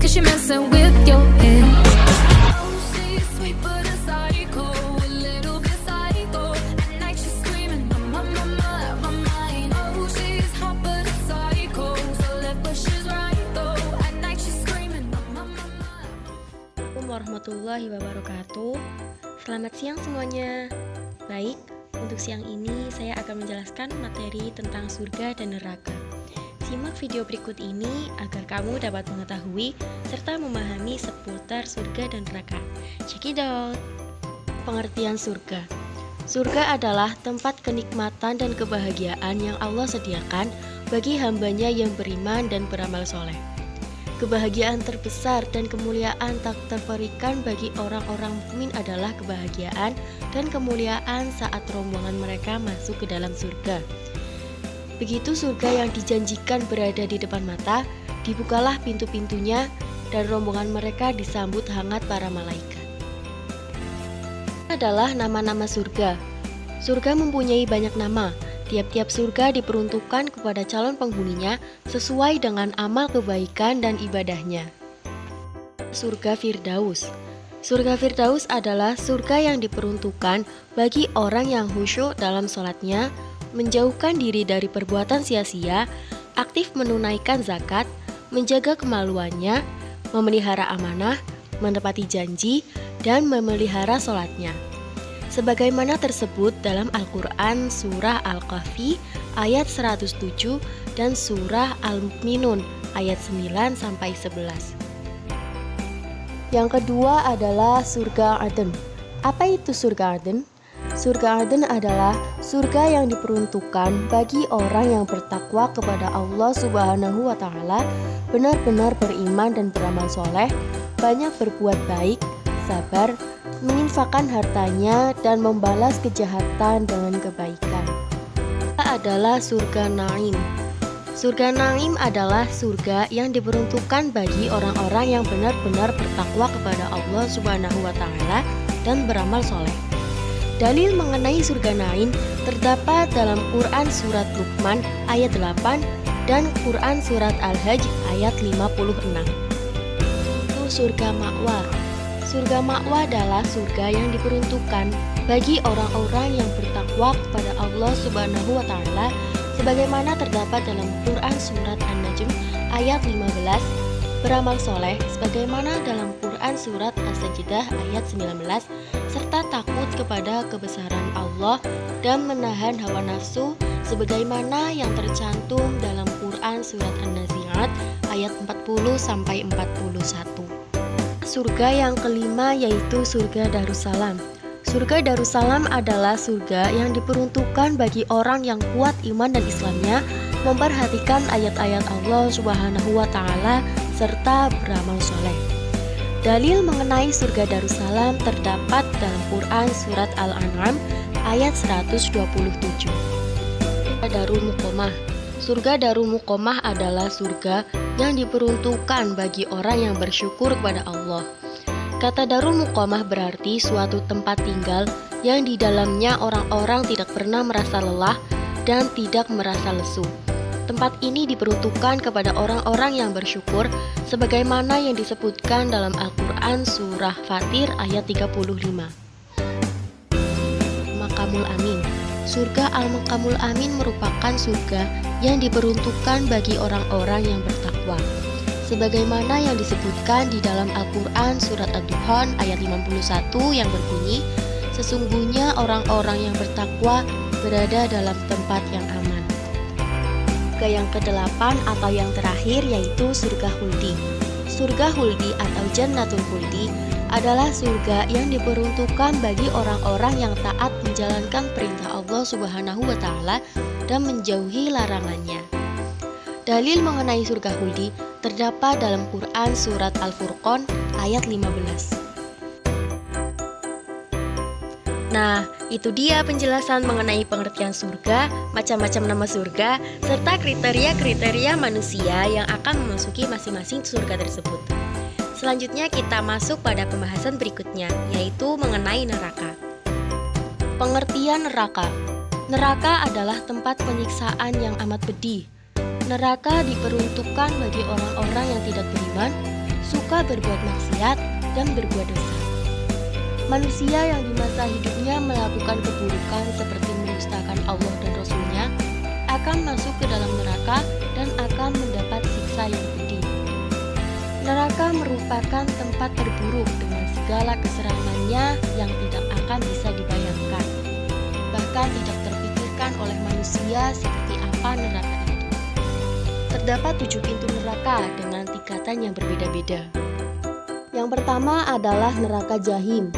'cause she messing with your head. Warahmatullahi wabarakatuh. Selamat siang semuanya. Baik, untuk siang ini saya akan menjelaskan materi tentang surga dan neraka. Simak video berikut ini agar kamu dapat mengetahui serta memahami seputar surga dan neraka. Check it out. Pengertian surga. Surga adalah tempat kenikmatan dan kebahagiaan yang Allah sediakan bagi hambanya yang beriman dan beramal soleh. Kebahagiaan terbesar dan kemuliaan tak terperikan bagi orang-orang mukmin adalah kebahagiaan dan kemuliaan saat rombongan mereka masuk ke dalam surga. Begitu surga yang dijanjikan berada di depan mata, dibukalah pintu-pintunya dan rombongan mereka disambut hangat para malaikat. Adalah nama-nama surga. Surga mempunyai banyak nama. Tiap-tiap surga diperuntukkan kepada calon penghuninya sesuai dengan amal kebaikan dan ibadahnya. Surga Firdaus. Surga Firdaus adalah surga yang diperuntukkan bagi orang yang khusyuk dalam sholatnya, menjauhkan diri dari perbuatan sia-sia, aktif menunaikan zakat, menjaga kemaluannya, memelihara amanah, menepati janji, dan memelihara sholatnya. Sebagaimana tersebut dalam Al-Quran Surah Al-Kahfi ayat 107 dan Surah Al-Mu'minun ayat 9-11. Yang kedua adalah surga Aden. Apa itu surga Aden? Surga Aden adalah surga yang diperuntukkan bagi orang yang bertakwa kepada Allah Subhanahu wa Ta'ala, benar-benar beriman dan beramal soleh, banyak berbuat baik, sabar, menginfakkan hartanya dan membalas kejahatan dengan kebaikan. Adalah surga Naim. Surga Naim adalah surga yang diperuntukkan bagi orang-orang yang benar-benar bertakwa kepada Allah Subhanahu wa Ta'ala dan beramal soleh. Dalil mengenai surga Naim terdapat dalam Quran surat Luqman ayat 8 dan Quran surat Al-Hajj ayat 56. Itu surga Ma'wa. Surga Ma'wa adalah surga yang diperuntukkan bagi orang-orang yang bertakwa kepada Allah Subhanahu wa Ta'ala, sebagaimana terdapat dalam Quran surat An-Najm ayat 15, beramal soleh sebagaimana dalam Quran surat As-Sajdah ayat 19, serta takut kepada kebesaran Allah dan menahan hawa nafsu sebagaimana yang tercantum dalam Quran surat An-Nazi'at ayat 40-41. Surga yang kelima yaitu surga Darussalam. Surga Darussalam adalah surga yang diperuntukkan bagi orang yang kuat iman dan Islamnya, memperhatikan ayat-ayat Allah Subhanahu wa Ta'ala serta beramal soleh. Dalil mengenai surga Darussalam terdapat dalam Quran surat Al-An'am ayat 127. Darul Muqamah. Surga Darul Muqamah adalah surga yang diperuntukkan bagi orang yang bersyukur kepada Allah. Kata Darul Muqamah berarti suatu tempat tinggal yang di dalamnya orang-orang tidak pernah merasa lelah dan tidak merasa lesu. Tempat ini diperuntukkan kepada orang-orang yang bersyukur sebagaimana yang disebutkan dalam Al-Quran surah Fatir ayat 35. Maqamul Amin. Surga Al-Maqamul Amin merupakan surga yang diperuntukkan bagi orang-orang yang bertakwa. Sebagaimana yang disebutkan di dalam Al-Quran surat Ad-Dukhan ayat 51 yang berbunyi, sesungguhnya orang-orang yang bertakwa berada dalam tempat yang aman. Surga yang kedelapan atau yang terakhir yaitu surga Khuldi. Surga Khuldi atau Jannatul Khuldi adalah surga yang diperuntukkan bagi orang-orang yang taat menjalankan perintah Allah Subhanahu wa Ta'ala dan menjauhi larangannya. Dalil mengenai surga Khuldi terdapat dalam Quran surat Al-Furqan ayat 15. Nah, itu dia penjelasan mengenai pengertian surga, macam-macam nama surga, serta kriteria-kriteria manusia yang akan memasuki masing-masing surga tersebut. Selanjutnya kita masuk pada pembahasan berikutnya, yaitu mengenai neraka. Pengertian neraka. Neraka adalah tempat penyiksaan yang amat pedih. Neraka diperuntukkan bagi orang-orang yang tidak beriman, suka berbuat maksiat, dan berbuat dosa. Manusia yang di masa hidupnya melakukan keburukan seperti mendustakan Allah dan Rasul-Nya akan masuk ke dalam neraka dan akan mendapat siksa yang pedih. Neraka merupakan tempat terburuk dengan segala keserangannya yang tidak akan bisa dibayangkan. Bahkan tidak terpikirkan oleh manusia seperti apa neraka itu. Terdapat 7 pintu neraka dengan tingkatan yang berbeda-beda. Yang pertama adalah neraka Jahim.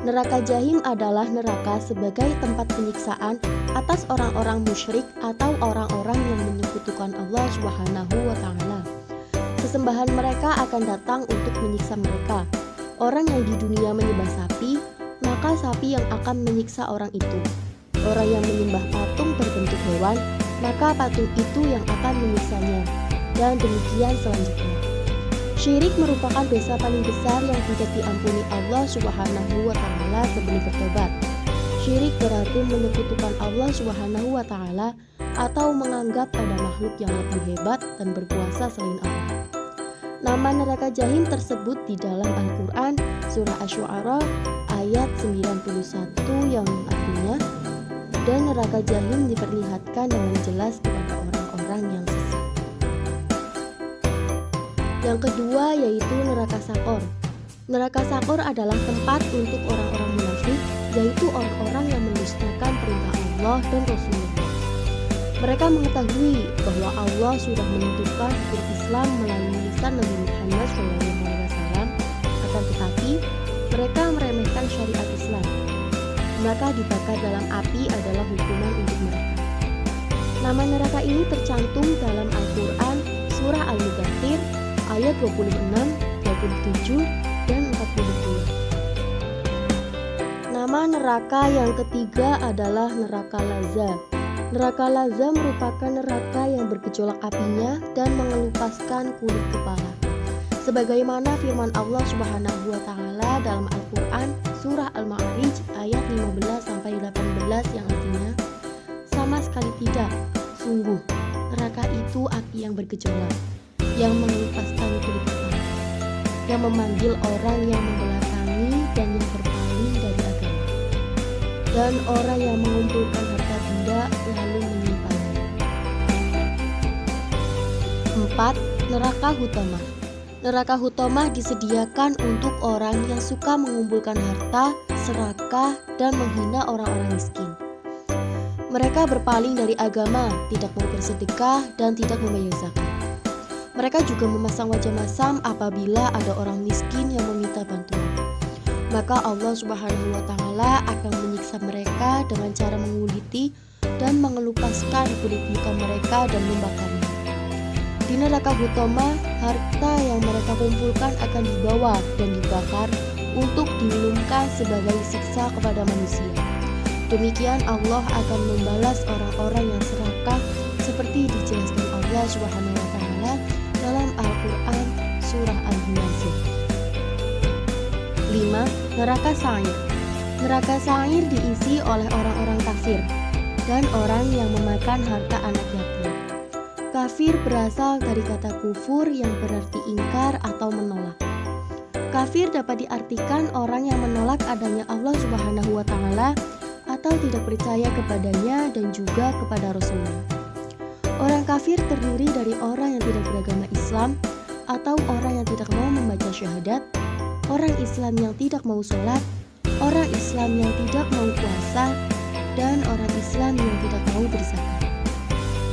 Neraka Jahim adalah neraka sebagai tempat penyiksaan atas orang-orang musyrik atau orang-orang yang menyekutukan Allah Subhanahu wa Ta'ala. Sesembahan mereka akan datang untuk menyiksa mereka. Orang yang di dunia menyembah sapi, maka sapi yang akan menyiksa orang itu. Orang yang menyembah patung berbentuk hewan, maka patung itu yang akan menyiksanya. Dan demikian selanjutnya. Syirik merupakan dosa paling besar yang tidak diampuni Allah Subhanahu wa Ta'ala sebelum bertobat. Syirik berarti menyekutukan Allah Subhanahu wa Ta'ala atau menganggap ada makhluk yang lebih hebat dan berkuasa selain Allah. Nama neraka Jahim tersebut di dalam Al-Quran Surah Asy-Syu'ara ayat 91 yang artinya, dan neraka Jahim diperlihatkan dengan jelas kepada orang-orang yang sesat. Yang kedua yaitu neraka Sakor. Neraka Sakor adalah tempat untuk orang-orang munafik, yaitu orang-orang yang mendustakan perintah Allah dan Rasul-Nya. Mereka mengetahui bahwa Allah sudah menentukan hukum Islam melalui lisan Nabi Muhammad SAW, akan tetapi mereka meremehkan syariat Islam. Maka dibakar dalam api adalah hukuman untuk mereka. Nama neraka ini tercantum dalam Al-Quran Surah Al-Mudaththir ayat 26, 27, dan 42. Nama neraka yang ketiga adalah neraka Lazza. Neraka Lazza merupakan neraka yang bergejolak apinya dan mengelupaskan kulit kepala. Sebagaimana firman Allah Subhanahu wa Ta'ala dalam Al-Quran Surah Al-Ma'arij ayat 15-18 yang artinya, sama sekali tidak, sungguh neraka itu api yang bergejolak, yang mengelupaskan kulit kepala, yang memanggil orang yang membelakangi dan yang berpaling dari agama, dan orang yang mengumpulkan harta benda lalu menyimpannya. 4. Neraka Hutamah. Neraka Hutamah disediakan untuk orang yang suka mengumpulkan harta, serakah, dan menghina orang-orang miskin. Mereka berpaling dari agama, tidak mau bersedekah, dan tidak membayar zakat. Mereka juga memasang wajah masam apabila ada orang miskin yang meminta bantuan. Maka Allah Subhanahu wa Ta'ala akan menyiksa mereka dengan cara menguliti dan mengelupaskan kulit muka mereka dan membakarnya. Di neraka Hutamah, harta yang mereka kumpulkan akan dibawa dan dibakar untuk diminumkan sebagai siksa kepada manusia. Demikian Allah akan membalas orang-orang yang serakah seperti dijelaskan Allah Subhanahu wa Ta'ala dalam Al-Quran Surah Al-Humazah. 5. Neraka Sa'ir. Neraka Sa'ir diisi oleh orang-orang kafir dan orang yang memakan harta anak yatim. Kafir berasal dari kata kufur yang berarti ingkar atau menolak. Kafir dapat diartikan orang yang menolak adanya Allah Subhanahu wa Ta'ala atau tidak percaya kepadanya dan juga kepada Rasulnya. Orang kafir terdiri dari orang yang tidak beragama Islam atau orang yang tidak mau membaca syahadat, orang Islam yang tidak mau sholat, orang Islam yang tidak mau puasa, dan orang Islam yang tidak mau berzakat.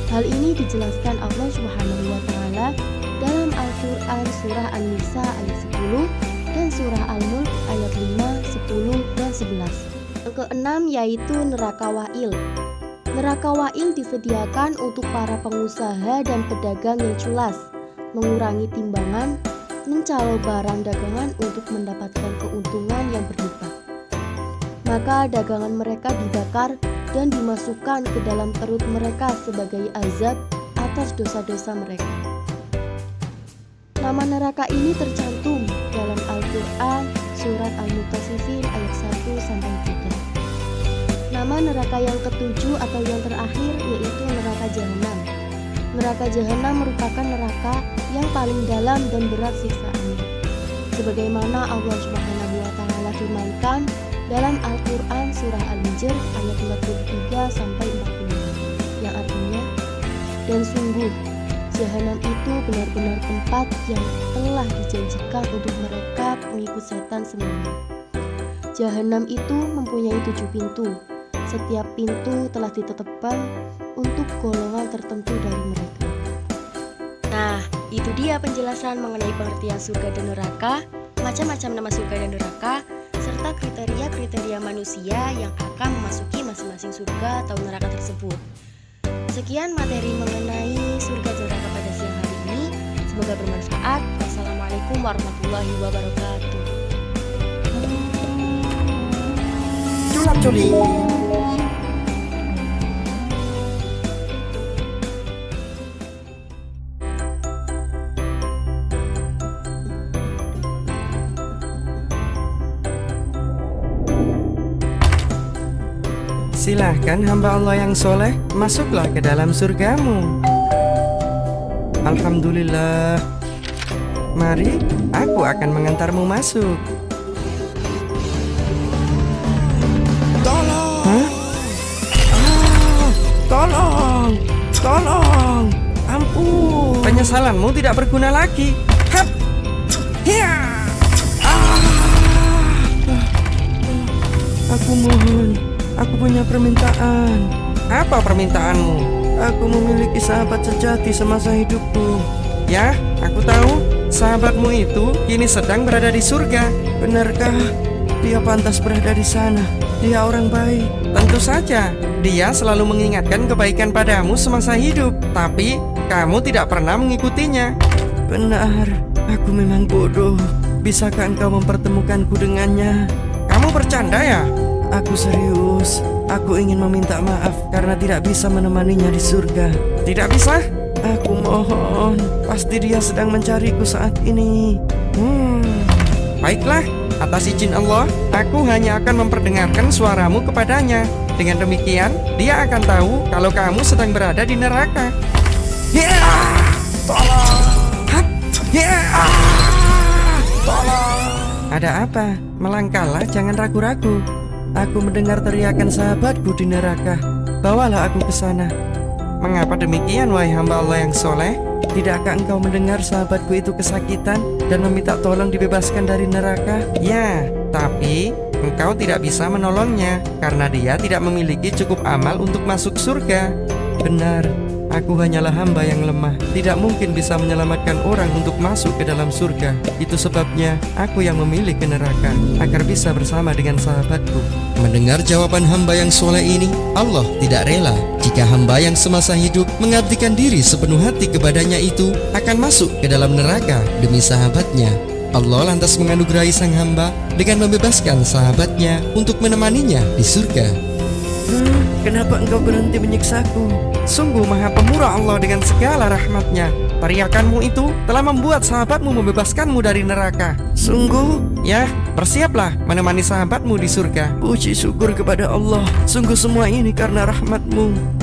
Hal ini dijelaskan Allah Subhanahu wa Ta'ala dalam Al-Quran Surah An-Nisa ayat 10 dan Surah Al-Mulk ayat 5, 10, dan 11. Yang keenam yaitu neraka Wa'il. Neraka Wa'il disediakan untuk para pengusaha dan pedagang yang culas, mengurangi timbangan, mencalo barang dagangan untuk mendapatkan keuntungan yang berlipat. Maka dagangan mereka dibakar dan dimasukkan ke dalam perut mereka sebagai azab atas dosa-dosa mereka. Nama neraka ini tercantum dalam Al-Quran Surat Al-Mutaffifin ayat 1-3. Nama neraka yang ketujuh atau yang terakhir yaitu neraka Jahanam. Neraka Jahanam merupakan neraka yang paling dalam dan berat siksaannya. Sebagaimana Allah Subhanahu wa taala firmankan dalam Al-Qur'an surah Al-Hijr ayat 43 sampai 45 yang artinya, dan sungguh jahanam itu benar-benar tempat yang telah dijanjikan untuk mereka pengikut setan semuanya. Jahanam itu mempunyai 7 pintu. Setiap pintu telah ditetapkan untuk golongan tertentu dari mereka. Nah, itu dia penjelasan mengenai pengertian surga dan neraka, macam-macam nama surga dan neraka, serta kriteria-kriteria manusia yang akan memasuki masing-masing surga atau neraka tersebut. Sekian materi mengenai surga dan neraka pada siang hari ini. Semoga bermanfaat. Wassalamualaikum warahmatullahi wabarakatuh. Culap-culip. Silahkan hamba Allah yang soleh, masuklah ke dalam surgamu. Alhamdulillah. Mari, aku akan mengantarmu masuk. Tolong! Hah? Tolong! Tolong! Ampun! Penyesalanmu tidak berguna lagi. Hap! Hiya! Aku mohon, aku punya permintaan. Apa permintaanmu? Aku memiliki sahabat sejati semasa hidupku. Ya, aku tahu. Sahabatmu itu kini sedang berada di surga. Benarkah? Dia pantas berada di sana. Dia orang baik. Tentu saja. Dia selalu mengingatkan kebaikan padamu semasa hidup. Tapi kamu tidak pernah mengikutinya. Benar, aku memang bodoh. Bisakah engkau mempertemukanku dengannya? Kamu bercanda ya? Aku serius. Aku ingin meminta maaf karena tidak bisa menemaninya di surga. Tidak bisa? Aku mohon. Pasti dia sedang mencariku saat ini. Baiklah, atas izin Allah, aku hanya akan memperdengarkan suaramu kepadanya. Dengan demikian, dia akan tahu kalau kamu sedang berada di neraka. Ya! Tolong! Ya! Tolong! Ada apa? Melangkahlah, jangan ragu-ragu. Aku mendengar teriakan sahabatku di neraka. Bawalah aku ke sana. Mengapa demikian, wahai hamba Allah yang soleh? Tidakkah engkau mendengar sahabatku itu kesakitan dan meminta tolong dibebaskan dari neraka? Ya, tapi engkau tidak bisa menolongnya karena dia tidak memiliki cukup amal untuk masuk surga. Benar, aku hanyalah hamba yang lemah. Tidak mungkin bisa menyelamatkan orang untuk masuk ke dalam surga. Itu sebabnya aku yang memilih ke neraka agar bisa bersama dengan sahabatku. Mendengar jawaban hamba yang soleh ini, Allah tidak rela jika hamba yang semasa hidup mengabdikan diri sepenuh hati kepadanya itu akan masuk ke dalam neraka demi sahabatnya. Allah lantas menganugerahi sang hamba dengan membebaskan sahabatnya untuk menemaninya di surga. Kenapa engkau berhenti menyiksaku? Sungguh maha pemurah Allah dengan segala rahmatnya. Teriakanmu itu telah membuat sahabatmu membebaskanmu dari neraka. Sungguh? Ya, bersiaplah menemani sahabatmu di surga. Puji syukur kepada Allah. Sungguh semua ini karena rahmatmu.